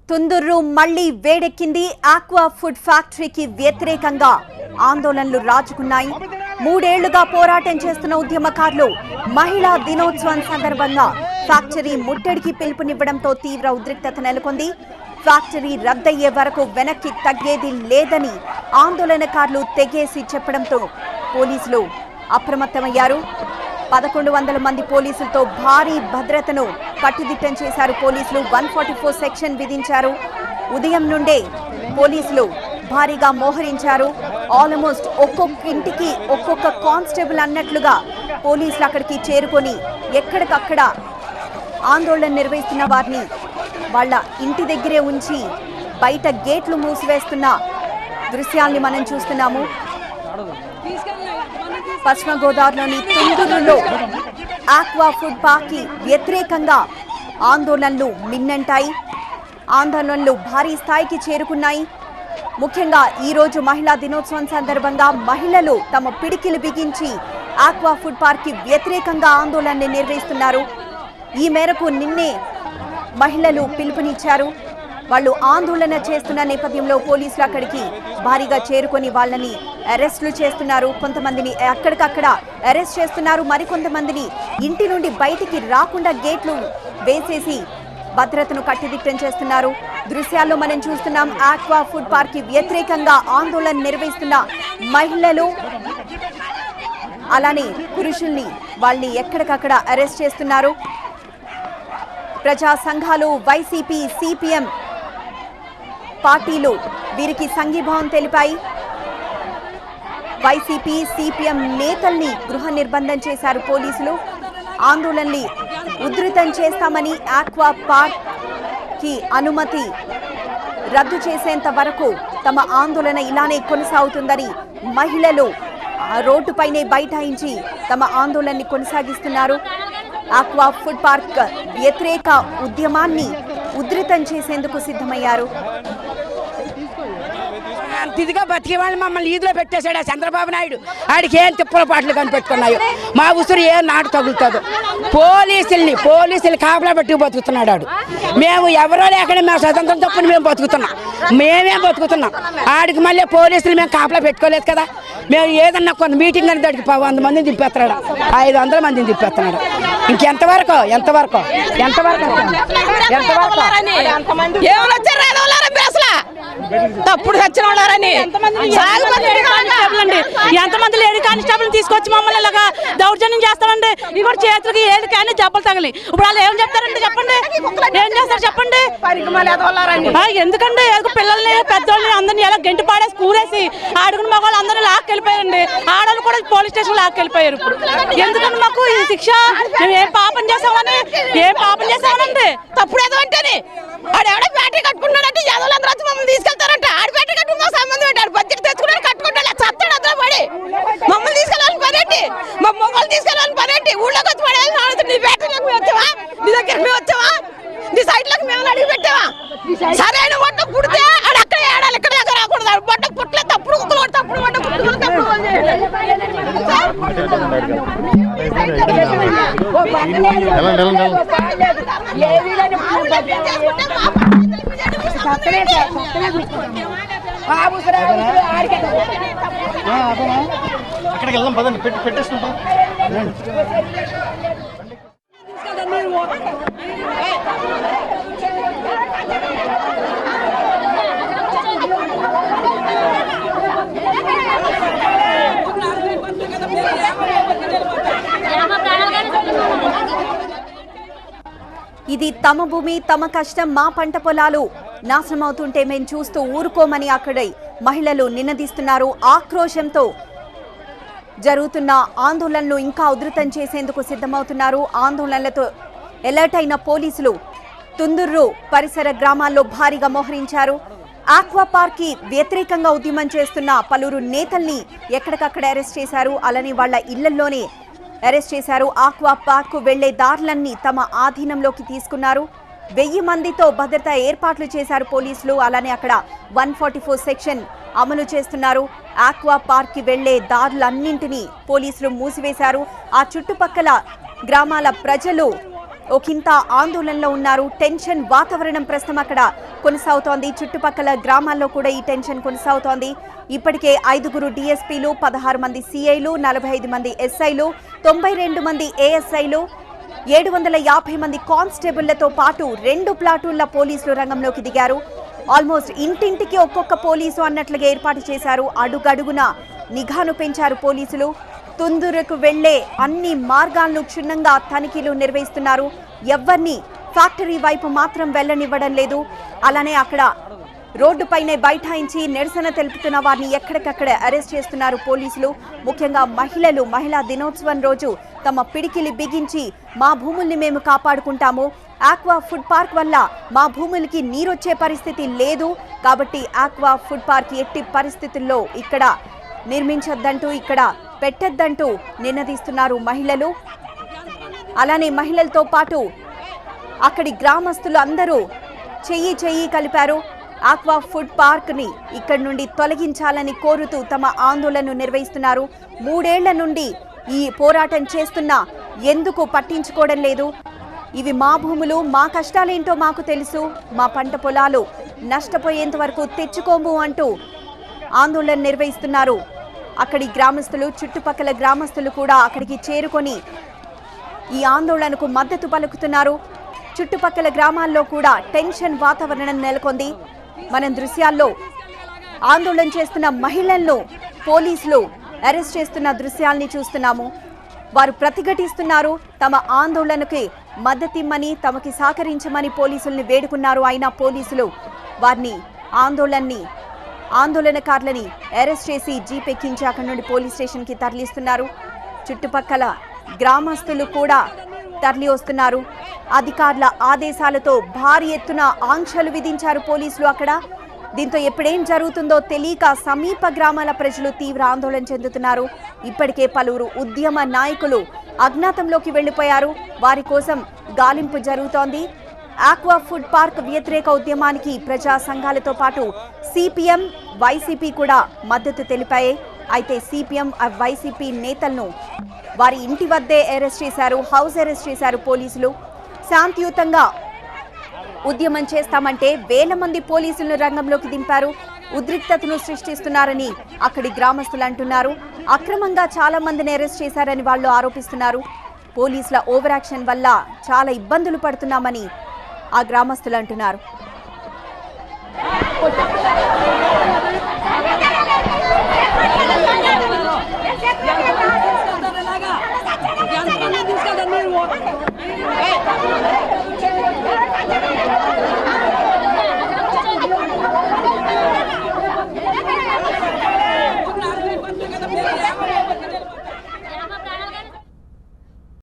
తుందూరు మళ్లీ వేడెక్కింది. Aqua food ఫ్యాక్టరీకి వ్యతిరేకంగా ఆందోళనలు రాజుకున్నాయి. 3 ఏళ్లుగా పోరాటం చేస్తున్న ఉద్యమకారులు మహిళా దినోత్సవం సందర్భంగా ఫ్యాక్టరీ ముట్టడికి పిలుపునివ్వడంతో తీవ్ర ఉద్రిక్తత నెలకొంది. ఫ్యాక్టరీ రద్దయ్యే వరకు వెనక్కి తగ్గేది లేదని ఆందోళనకారులు తెగేసి చెప్పడంతో పోలీసులు అప్రమత్తమయ్యారు. 1100 మంది పోలీసులతో భారీ భద్రతను కట్టుదిట్టం చేశారు. పోలీసులు 144 సెక్షన్ విధించారు. ఉదయం నుండే పోలీసులు భారీగా మోహరించారు. ఆల్మోస్ట్ ఒక్కొక్క ఇంటికి ఒక్కొక్క కానిస్టేబుల్ అన్నట్లుగా పోలీసులు అక్కడికి చేరుకొని ఎక్కడికక్కడ ఆందోళన నిర్వహిస్తున్న వారిని వాళ్ళ ఇంటి దగ్గరే ఉంచి బయట గేట్లు మూసివేస్తున్న దృశ్యాల్ని మనం చూస్తున్నాము. పశ్చిమ గోదావరిలోని తుందూరులో ఆక్వా ఫుడ్ పార్క్ కి వ్యతిరేకంగా ఆందోళనలు మిన్నంటాయి. ఆందోళనలు భారీ స్థాయికి చేరుకున్నాయి. ముఖ్యంగా ఈరోజు మహిళా దినోత్సవం సందర్భంగా మహిళలు తమ పిడికిలు బిగించి ఆక్వా ఫుడ్ పార్క్ కి వ్యతిరేకంగా ఆందోళనని నిర్వహిస్తున్నారు. ఈ మేరకు నిన్నే మహిళలు పిలుపునిచ్చారు. వాళ్ళు ఆందోళన చేస్తున్న నేపథ్యంలో పోలీసులు అక్కడికి భారీగా చేరుకొని వాళ్ళని అరెస్టులు చేస్తున్నారు. కొంతమందిని అక్కడికక్కడ అరెస్ట్ చేస్తున్నారు. మరికొంతమందిని ఇంటి నుండి బయటికి రాకుండా గేట్లు వేసేసి భద్రతను కట్టుదిట్టం చేస్తున్నారు. దృశ్యాల్లో మనం చూస్తున్నాం. ఆక్వా ఫుడ్ పార్క్ కి వ్యతిరేకంగా ఆందోళన నిర్వహిస్తున్న మహిళలు అలానే పురుషుల్ని వాళ్ళని ఎక్కడికక్కడ అరెస్ట్ చేస్తున్నారు. ప్రజా సంఘాలు, వైసీపీ, సిపిఎం పార్టీలు వీరికి సంఘీభావం తెలిపాయి. వైసీపీ, సిపిఎం నేతల్ని గృహ నిర్బంధం చేశారు పోలీసులు. ఆందోళనని ఉధృతం చేస్తామని ఆక్వా పార్క్ కి అనుమతి రద్దు చేసేంత వరకు తమ ఆందోళన ఇలానే కొనసాగుతుందని మహిళలు రోడ్డుపైనే బైఠాయించి తమ ఆందోళనని కొనసాగిస్తున్నారు. ఆక్వా ఫుడ్ పార్క్ వ్యతిరేక ఉద్యమాన్ని ఉధృతం చేసేందుకు సిద్ధమయ్యారు. ఇదిగా బతికే వాళ్ళు మమ్మల్ని ఈదులో పెట్టేశాడు ఆ చంద్రబాబు నాయుడు. ఆడికి ఏం తిప్పల పాటలు కనిపెట్టుకున్నాయో మా ఉసురు ఏం నాటు తగులుతుందో. పోలీసులు కాపలా పెట్టి బతుకుతున్నాడు ఆడు. మేము ఎవరో లేకుండా మేము స్వతంత్రం తప్పుని మేము బతుకుతున్నాం. ఆడికి మళ్ళీ పోలీసులు మేము కాపలా పెట్టుకోలేదు కదా. మేము ఏదన్నా కొంత మీటింగ్ అని దానికి 100 మందిని దింపేస్తున్నాడు, 500 మందిని దింపేస్తున్నాడు. ఇంకెంతవరకు తప్పుడు వచ్చిన వాళ్ళని ఎంతమంది లేడీ కానిస్టేబుల్ తీసుకొచ్చి మమ్మల్ని ఇలాగా దౌర్జన్యం చేస్తామండి. ఇవి కూడా చేతులకి ఏది కానీ దెబ్బలు తగిలి ఇప్పుడు వాళ్ళు ఏం చెప్తారంటే చెప్పండి, ఏం చేస్తారు చెప్పండి. ఎందుకంటే పిల్లల్ని పెద్దోళ్ళని అందరినీ ఎలా గంటి పాడేసి కూరేసి ఆడుకుని మగవాళ్ళు అందరినీ లాక్కెళ్ళిపోయారండి. ఆడవాళ్ళు కూడా పోలీస్ స్టేషన్ లాక్కెళ్ళిపోయారు. ఇప్పుడు ఎందుకంటే మాకు ఈ శిక్ష మేము ఏం పాపం చేసామనండి. తప్పుడు ఏదో అంటేనే ఆడెవడో బ్యాటరీ కట్టుకున్నాడంటే యాదవులందరూ వచ్చి మమ్మల్ని తీసుకెళ్తారంట. ఆడ బ్యాటరీ కట్టుకుని మాకు సంబంధం పెట్టాడు. బడ్జెట్ తెచ్చుకున్నాడు, కట్టుకుంటాడు, చస్తాడు అద్దరు పడి. మమ్మల్ని తీసుకెళ్ళాలని పనేంటి, మా మొక్కలు తీసుకెళ్ళాలని పనేంటి. ఊళ్ళోకి వచ్చి పడేయాలి. నీ బ్యాటరీలోకి మేము వచ్చావా, నీ దగ్గరికి మేము వచ్చావా, నీ సైట్లోకి మేము అడిగి పెట్టావా? సరైన వంట పుడితే ఆడ అక్కడే ఆడాలి, ఇక్కడ దగ్గర రాకూడదు. బొట్ట పుట్టలే తప్పుడు కుక్కలు తప్పుడు వంట పుట్టుకుని తప్పుడు అక్కడికి వెళ్దాం పదండి, పెట్టేసుకుంటాం. ఇది తమ భూమి, తమ కష్టం, మా పంట పొలాలు నాశనం అవుతుంటే మేము చూస్తూ ఊరుకోమని అక్కడి మహిళలు నినదిస్తున్నారు. ఆక్రోశంతో జరుగుతున్న ఆందోళనలు ఇంకా ఉధృతం చేసేందుకు సిద్ధమవుతున్నారు. ఆందోళనలతో అలర్ట్ అయిన పోలీసులు తుందూరు పరిసర గ్రామాల్లో భారీగా మోహరించారు. ఆక్వా పార్క్ కి వ్యతిరేకంగా ఉద్యమం చేస్తున్న పలువురు నేతల్ని ఎక్కడికక్కడ అరెస్ట్ చేశారు. అలానే వాళ్ళ ఇళ్లలోనే అరెస్ట్ చేశారు. ఆక్వా పార్క్ కు వెళ్లే దారులన్నీ తమ ఆధీనంలోకి తీసుకున్నారు. 1000 మందితో భద్రతా ఏర్పాట్లు చేశారు పోలీసులు. అలానే అక్కడ 144 సెక్షన్ అమలు చేస్తున్నారు. ఆక్వా పార్క్ కి వెళ్లే దారులన్నింటినీ పోలీసులు మూసివేశారు. ఆ చుట్టుపక్కల గ్రామాల ప్రజలు ఒకంత ఆందోళనలో ఉన్నారు. టెన్షన్ వాతావరణం ప్రస్తుతం అక్కడ కొనసాగుతోంది. చుట్టుపక్కల గ్రామాల్లో కూడా ఈ టెన్షన్ కొనసాగుతోంది. ఇప్పటికే 5 డిఎస్పీలు, 16 మంది సిఐలు, 45 మంది ఎస్ఐలు, 92 మంది ఏఎస్ఐలు, 750 మంది కానిస్టేబుళ్లతో పాటు 2 ప్లాటూన్ల పోలీసులు రంగంలోకి దిగారు. ఆల్మోస్ట్ ఇంటింటికి ఒక్కొక్క పోలీసు అన్నట్లుగా ఏర్పాటు చేశారు. అడుగడుగున నిఘాను పెంచారు పోలీసులు. తుందూరుకు వెళ్లే అన్ని మార్గాలను క్షుణ్ణంగా తనిఖీలు నిర్వహిస్తున్నారు. ఎవరిని ఫ్యాక్టరీ వైపు మాత్రం వెళ్లనివ్వడం లేదు. అలానే అక్కడ రోడ్డుపైనే బైఠాయించి నిరసన తెలుపుతున్న వారిని ఎక్కడికక్కడ అరెస్ట్ చేస్తున్నారు పోలీసులు. ముఖ్యంగా మహిళలు మహిళా దినోత్సవం రోజు తమ పిడికిలి బిగించి మా భూముల్ని మేము కాపాడుకుంటాము, ఆక్వా ఫుడ్ పార్క్ వల్ల మా భూములకి నీరొచ్చే పరిస్థితి లేదు కాబట్టి ఆక్వా ఫుడ్ పార్క్ ఎట్టి పరిస్థితుల్లో ఇక్కడ నిర్మించొద్దంటూ, ఇక్కడ పెట్టొద్దంటూ నినదిస్తున్నారు మహిళలు. అలానే మహిళలతో పాటు అక్కడి గ్రామస్తులు అందరూ చెయ్యి కలిపారు. ఆక్వా ఫుడ్ పార్క్ ని ఇక్కడి నుండి తొలగించాలని కోరుతూ తమ ఆందోళనను నిర్వహిస్తున్నారు. 3 ఏళ్ల నుండి ఈ పోరాటం చేస్తున్నా ఎందుకు పట్టించుకోవడం లేదు. ఇవి మా భూములు, మా కష్టాలేంటో మాకు తెలుసు, మా పంట పొలాలు నష్టపోయేంత వరకు తెచ్చుకోము అంటూ ఆందోళన నిర్వహిస్తున్నారు అక్కడి గ్రామస్తులు. చుట్టుపక్కల గ్రామస్తులు కూడా అక్కడికి చేరుకొని ఈ ఆందోళనకు మద్దతు పలుకుతున్నారు. చుట్టుపక్కల గ్రామాల్లో కూడా టెన్షన్ వాతావరణం నెలకొంది. మనం దృశ్యాల్లో ఆందోళన చేస్తున్న మహిళలను పోలీసులు అరెస్ట్ చేస్తున్న దృశ్యాల్ని చూస్తున్నాము. వారు ప్రతిఘటిస్తున్నారు. తమ ఆందోళనకి మద్దతిమ్మని, తమకి సహకరించమని పోలీసుల్ని వేడుకున్నారు. అయినా పోలీసులు వారిని ఆందోళనకారులని అరెస్ట్ చేసి జీప్ ఎక్కించి అక్కడి నుండి పోలీస్ స్టేషన్కి తరలిస్తున్నారు. చుట్టుపక్కల గ్రామస్తులు కూడా తరలి వస్తున్నారు. అధికారుల ఆదేశాలతో భారీ ఎత్తున ఆంక్షలు విధించారు పోలీసులు అక్కడ. దీంతో ఎప్పుడేం జరుగుతుందో తెలియక సమీప గ్రామాల ప్రజలు తీవ్ర ఆందోళన చెందుతున్నారు. ఇప్పటికే పలువురు ఉద్యమ నాయకులు అజ్ఞాతంలోకి వెళ్లిపోయారు. వారి కోసం గాలింపు జరుగుతోంది. ఆక్వా ఫుడ్ పార్క్ వ్యతిరేక ఉద్యమానికి ప్రజా సంఘాలతో పాటు సిపిఎం, వైసీపీ కూడా మద్దతు తెలిపాయి. అయితే సిపిఎం, వైసీపీ నేతలను వారి ఇంటి వద్దే అరెస్ట్ చేశారు, హౌస్ అరెస్ట్ చేశారు పోలీసులు. శాంతియుతంగా ఉద్యమం చేస్తామంటే 1000 మంది పోలీసులను రంగంలోకి దింపారు. ఉద్రిక్తతను సృష్టిస్తున్నారని అక్కడి గ్రామస్తులు అంటున్నారు. అక్రమంగా చాలా మందిని అరెస్ట్ చేశారని వాళ్ళు ఆరోపిస్తున్నారు. పోలీసుల ఓవర్ యాక్షన్ వల్ల చాలా ఇబ్బందులు పడుతున్నామని ఆ గ్రామస్తులు అంటున్నారు.